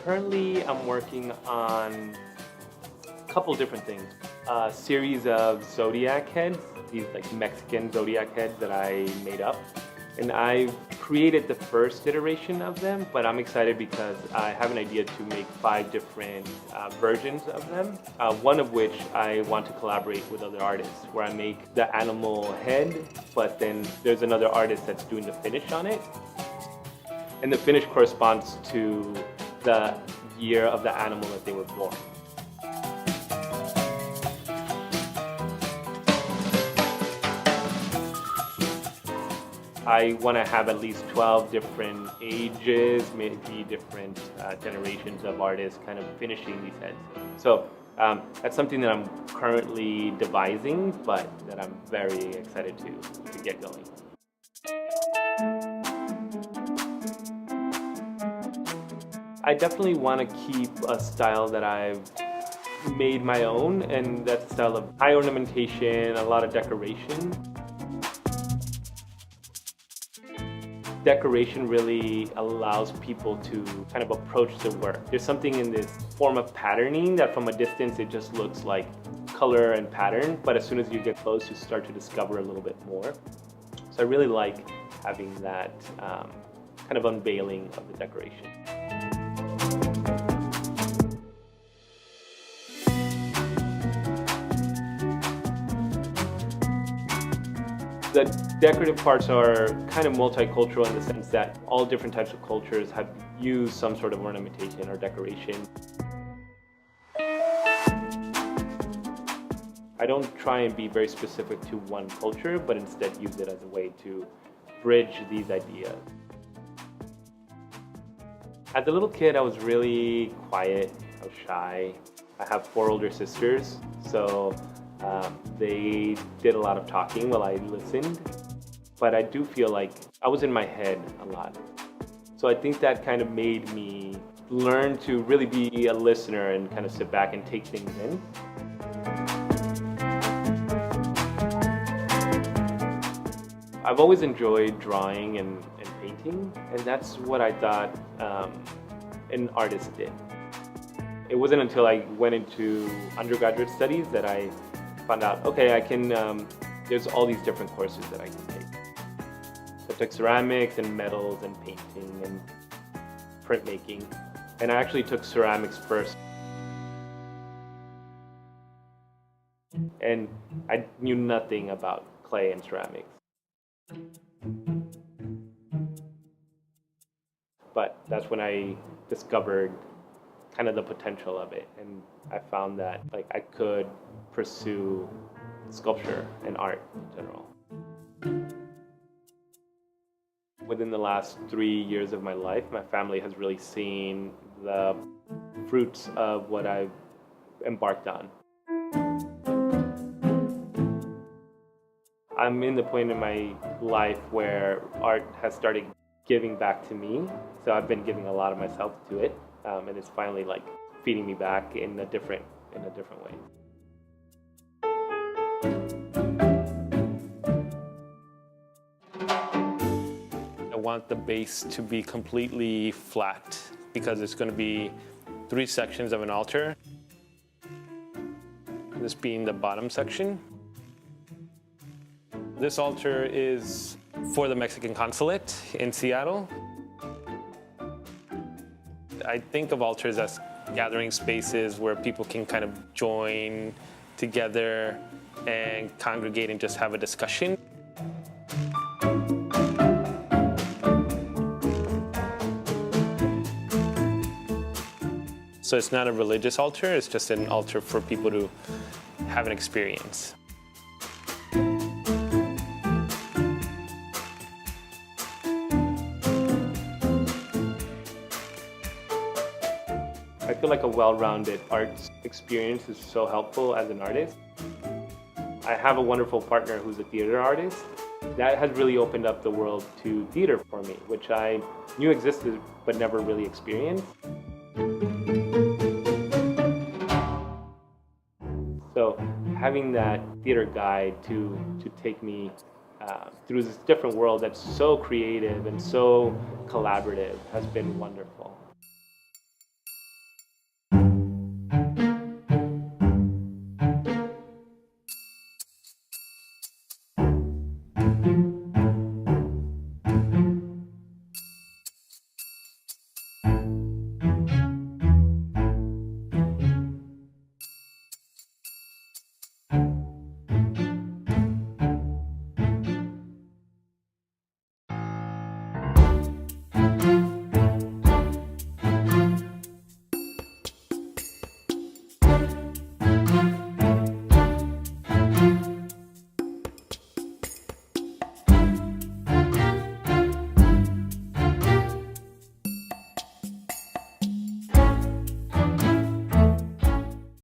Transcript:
Currently, I'm working on a couple different things. A series of Zodiac Heads, these like Mexican Zodiac Heads that I made up. And I created the first iteration of them, but I'm excited because I have an idea to make 5 different versions of them. One of which I want to collaborate with other artists, where I make the animal head, but then there's another artist that's doing the finish on it. And the finish corresponds to the year of the animal that they were born. I want to have at least 12 different ages, maybe different generations of artists kind of finishing these heads. So that's something that I'm currently devising, but that I'm very excited to get going. I definitely want to keep a style that I've made my own, and that's a style of high ornamentation, a lot of decoration. Decoration really allows people to kind of approach the work. There's something in this form of patterning that from a distance it just looks like color and pattern, but as soon as you get close you start to discover a little bit more. So I really like having that kind of unveiling of the decoration. The decorative parts are kind of multicultural in the sense that all different types of cultures have used some sort of ornamentation or decoration. I don't try and be very specific to one culture, but instead use it as a way to bridge these ideas. As a little kid, I was really quiet, I was shy. I have 4 older sisters, so they did a lot of talking while I listened, but I do feel like I was in my head a lot. So I think that kind of made me learn to really be a listener and kind of sit back and take things in. I've always enjoyed drawing and painting, and that's what I thought an artist did. It wasn't until I went into undergraduate studies that I found out, okay, I can, there's all these different courses that I can take. So I took ceramics and metals and painting and printmaking. And I actually took ceramics first. And I knew nothing about clay and ceramics. But that's when I discovered kind of the potential of it, and I found that like I could pursue sculpture and art in general. Within the last 3 years of my life, my family has really seen the fruits of what I've embarked on. I'm in the point in my life where art has started giving back to me, so I've been giving a lot of myself to it. And it's finally like feeding me back in a different way. I want the base to be completely flat because it's going to be 3 sections of an altar. This being the bottom section. This altar is for the Mexican Consulate in Seattle. I think of altars as gathering spaces where people can kind of join together and congregate and just have a discussion. So it's not a religious altar, it's just an altar for people to have an experience. I feel like a well-rounded arts experience is so helpful as an artist. I have a wonderful partner who's a theater artist. That has really opened up the world to theater for me, which I knew existed but never really experienced. So having that theater guide to take me through this different world that's so creative and so collaborative has been wonderful.